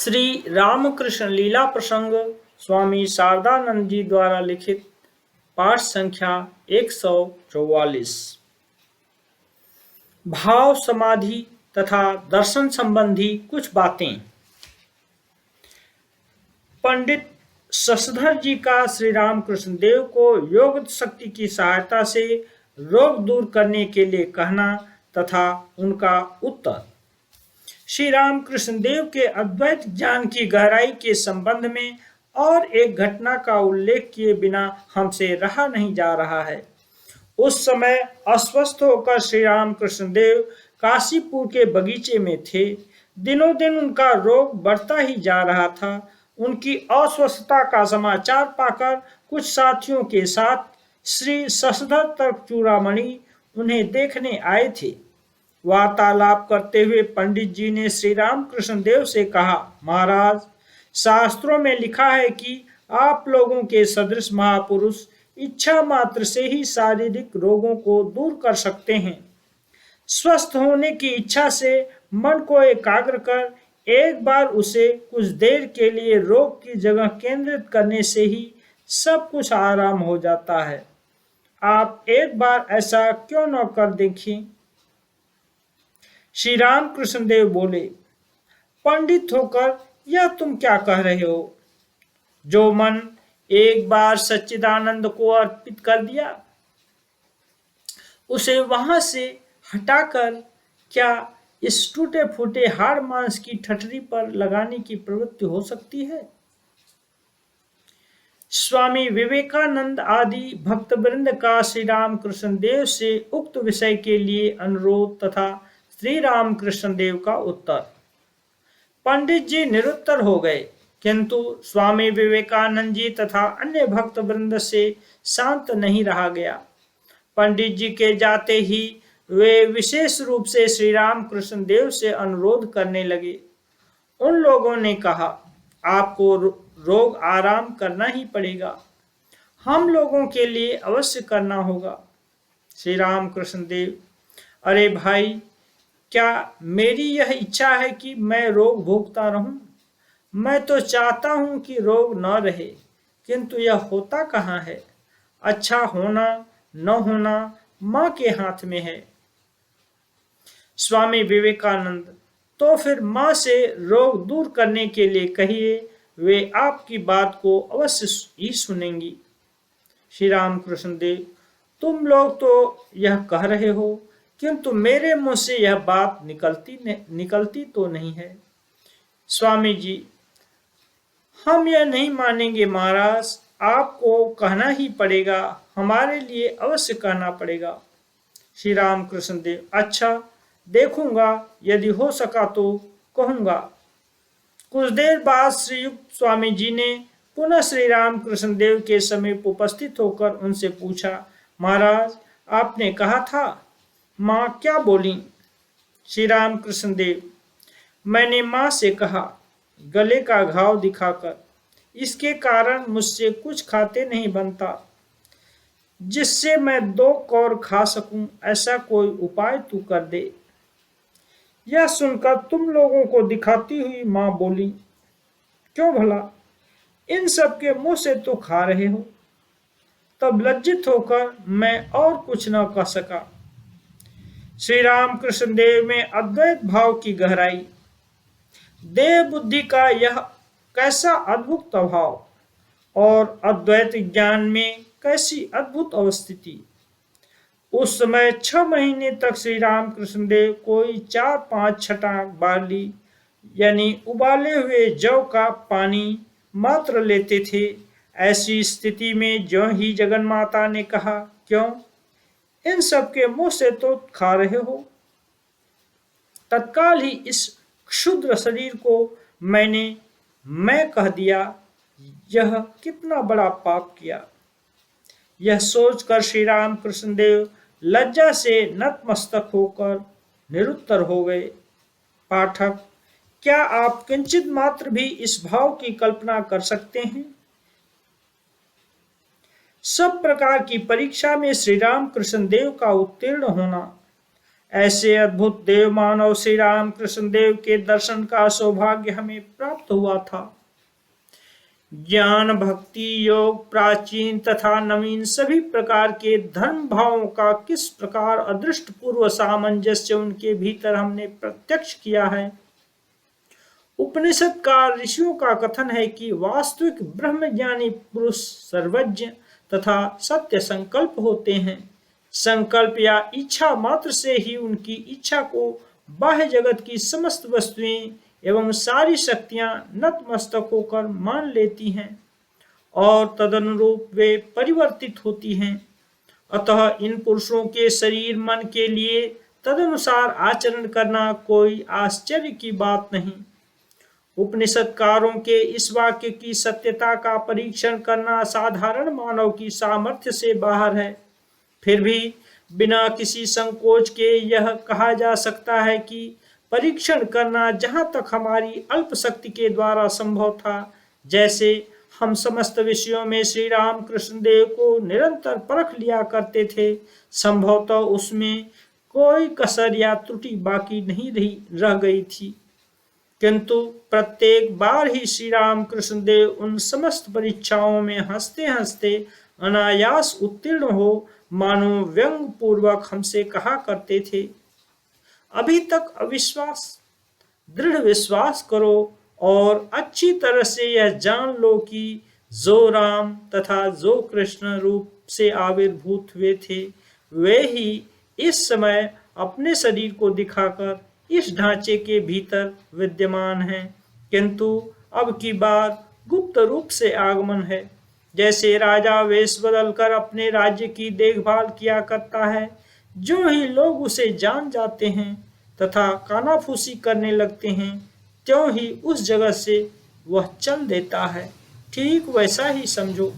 श्री रामकृष्ण लीला प्रसंग स्वामी शारदानंद जी द्वारा लिखित पाठ संख्या 144। भाव समाधि तथा दर्शन संबंधी कुछ बातें। पंडित शशधर जी का श्री रामकृष्ण देव को योग शक्ति की सहायता से रोग दूर करने के लिए कहना तथा उनका उत्तर। श्री रामकृष्ण देव के अद्वैत ज्ञान की गहराई के संबंध में और एक घटना का उल्लेख किए बिना हमसे रहा नहीं जा रहा है। उस समय अस्वस्थ होकर श्री रामकृष्ण देव काशीपुर के बगीचे में थे। दिनों दिन उनका रोग बढ़ता ही जा रहा था। उनकी अस्वस्थता का समाचार पाकर कुछ साथियों के साथ श्री शशधर तर्क चूड़ामणि उन्हें देखने आए थे। वार्तालाप करते हुए पंडित जी ने श्री रामकृष्ण देव से कहा, महाराज, शास्त्रों में लिखा है कि आप लोगों के सदृश महापुरुष इच्छा मात्र से ही शारीरिक रोगों को दूर कर सकते हैं। स्वस्थ होने की इच्छा से मन को एकाग्र कर एक बार उसे कुछ देर के लिए रोग की जगह केंद्रित करने से ही सब कुछ आराम हो जाता है। आप एक बार ऐसा क्यों न कर देखें। श्री रामकृष्ण देव बोले, पंडित होकर यह तुम क्या कह रहे हो? जो मन एक बार सच्चिदानंद को अर्पित कर दिया, उसे वहां से हटाकर क्या इस टूटे फूटे हाड़ मांस की ठठरी पर लगाने की प्रवृत्ति हो सकती है? स्वामी विवेकानंद आदि भक्तवृंद का श्री रामकृष्ण देव से उक्त विषय के लिए अनुरोध तथा श्री रामकृष्ण देव का उत्तर। पंडित जी निरुत्तर हो गए, किंतु स्वामी विवेकानंद जी तथा अन्य भक्त वृंद से शांत नहीं रहा गया। पंडित जी के जाते ही वे विशेष रूप से श्री रामकृष्ण देव से अनुरोध करने लगे। उन लोगों ने कहा, आपको रोग आराम करना ही पड़ेगा, हम लोगों के लिए अवश्य करना होगा। श्री रामकृष्ण देव, अरे भाई, क्या मेरी यह इच्छा है कि मैं रोग भोगता रहूं? मैं तो चाहता हूं कि रोग न रहे, किंतु यह होता कहाँ है? अच्छा होना न होना मां के हाथ में है। स्वामी विवेकानंद, तो फिर मां से रोग दूर करने के लिए कहिए, वे आपकी बात को अवश्य ही सुनेंगी। श्री रामकृष्ण देव, तुम लोग तो यह कह रहे हो, किंतु मेरे मुंह से यह बात निकलती तो नहीं है। स्वामी जी, हम यह नहीं मानेंगे महाराज, आपको कहना ही पड़ेगा, हमारे लिए अवश्य कहना पड़ेगा। श्री रामकृष्ण देव, अच्छा देखूंगा, यदि हो सका तो कहूंगा। कुछ देर बाद श्रीयुक्त स्वामी जी ने पुनः श्री रामकृष्ण देव के समीप उपस्थित होकर उनसे पूछा, महाराज, आपने कहा था, मां क्या बोली? श्री रामकृष्ण देव, मैंने मां से कहा, गले का घाव दिखाकर, इसके कारण मुझसे कुछ खाते नहीं बनता, जिससे मैं 2 कौर खा सकूं, ऐसा कोई उपाय तू कर दे। यह सुनकर तुम लोगों को दिखाती हुई मां बोली, क्यों भला, इन सब के मुंह से तो खा रहे हो। तब लज्जित होकर मैं और कुछ न कह सका। श्री रामकृष्ण देव में अद्वैत भाव की गहराई, देव बुद्धि का यह कैसा अद्भुत अभाव और अद्वैत ज्ञान में कैसी अद्भुत अवस्थिति। उस समय 6 महीने तक श्री रामकृष्ण देव कोई 4-5 छटाक बार्ली यानी उबाले हुए जौ का पानी मात्र लेते थे। ऐसी स्थिति में ज्यों ही जगन माता ने कहा, क्यों, इन सब के मुंह से तो खा रहे हो। तत्काल ही इस क्षुद्र शरीर को मैं कह दिया, यह कितना बड़ा पाप किया। यह सोचकर श्री रामकृष्ण देव लज्जा से नतमस्तक होकर निरुत्तर हो गए। पाठक, क्या आप किंचित मात्र भी इस भाव की कल्पना कर सकते हैं? सब प्रकार की परीक्षा में श्री रामकृष्ण देव का उत्तीर्ण होना, ऐसे अद्भुत देव मानव श्री राम कृष्ण देव के दर्शन का सौभाग्य हमें प्राप्त हुआ था। ज्ञान, भक्ति, योग, प्राचीन तथा नवीन सभी प्रकार के धर्म भावों का किस प्रकार अदृष्ट पूर्व सामंजस्य उनके भीतर हमने प्रत्यक्ष किया है। उपनिषदकार ऋषियों का कथन है कि वास्तविक ब्रह्मज्ञानी पुरुष सर्वज्ञ तथा सत्य संकल्प होते हैं। संकल्प या इच्छा मात्र से ही उनकी इच्छा को बाह्य जगत की समस्त वस्तुएं एवं सारी शक्तियां नतमस्तक होकर मान लेती हैं और तदनुरूप वे परिवर्तित होती हैं। अतः इन पुरुषों के शरीर मन के लिए तदनुसार आचरण करना कोई आश्चर्य की बात नहीं। उपनिषदकारों के इस वाक्य की सत्यता का परीक्षण करना साधारण मानव की सामर्थ्य से बाहर है। फिर भी बिना किसी संकोच के यह कहा जा सकता है कि परीक्षण करना जहां तक हमारी अल्प शक्ति के द्वारा संभव था, जैसे हम समस्त विषयों में श्री राम कृष्ण देव को निरंतर परख लिया करते थे, संभवतः उसमें कोई कसर या त्रुटि बाकी नहीं रह गई थी। किंतु प्रत्येक बार ही श्री राम कृष्ण देव उन समस्त परीक्षाओं में हंसते हंसते अनायास उत्तीर्ण हो मानो व्यंग पूर्वक हमसे कहा करते थे, अभी तक अविश्वास, दृढ़ विश्वास करो और अच्छी तरह से यह जान लो कि जो राम तथा जो कृष्ण रूप से आविर्भूत हुए थे, वे ही इस समय अपने शरीर को दिखाकर इस ढांचे के भीतर विद्यमान हैं, किंतु अब की बार गुप्त रूप से आगमन है। जैसे राजा वेश बदलकर अपने राज्य की देखभाल किया करता है, जो ही लोग उसे जान जाते हैं तथा कानाफूसी करने लगते हैं, त्यों ही उस जगह से वह चल देता है। ठीक वैसा ही समझो।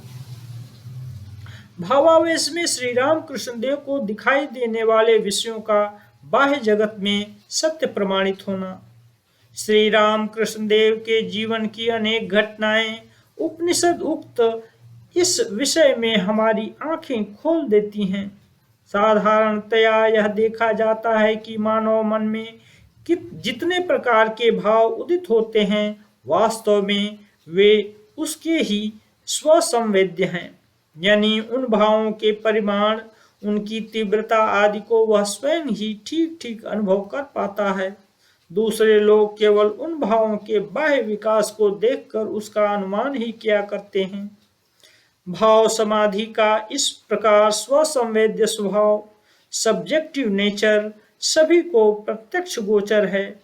भावावेश में श्री राम कृष्ण देव को दिखाई देने वाले विषयों का बाह्य जगत में सत्य प्रमाणित होना। श्री राम कृष्ण देव के जीवन की अनेक घटनाएं उपनिषद उक्त इस विषय में हमारी आंखें खोल देती हैं। साधारणतया यह देखा जाता है कि मानव मन में जितने प्रकार के भाव उदित होते हैं, वास्तव में वे उसके ही स्वसंवेद्य हैं, यानी उन भावों के परिमाण, उनकी तीव्रता आदि को वह स्वयं ही ठीक ठीक अनुभव कर पाता है। दूसरे लोग केवल उन भावों के बाह्य विकास को देखकर उसका अनुमान ही किया करते हैं। भाव समाधि का इस प्रकार स्वसंवेद्य स्वभाव, सब्जेक्टिव नेचर, सभी को प्रत्यक्ष गोचर है।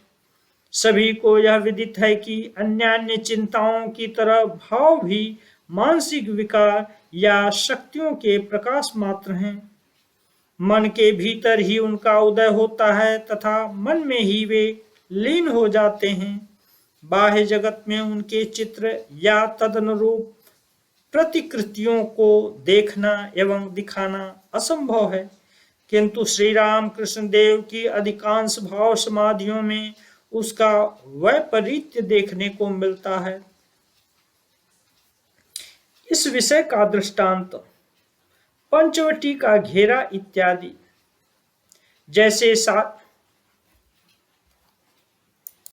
सभी को यह विदित है कि अन्यान्य चिंताओं की तरह भाव भी मानसिक विकार या शक्तियों के प्रकाश मात्र हैं। मन के भीतर ही उनका उदय होता है तथा मन में ही वे लीन हो जाते हैं। बाह्य जगत में उनके चित्र या तदनुरूप प्रतिकृतियों को देखना एवं दिखाना असंभव है, किंतु श्री राम कृष्ण देव की अधिकांश भाव समाधियों में उसका वैपरीत्य देखने को मिलता है। इस विषय का दृष्टांत पंचवटी का घेरा इत्यादि। जैसे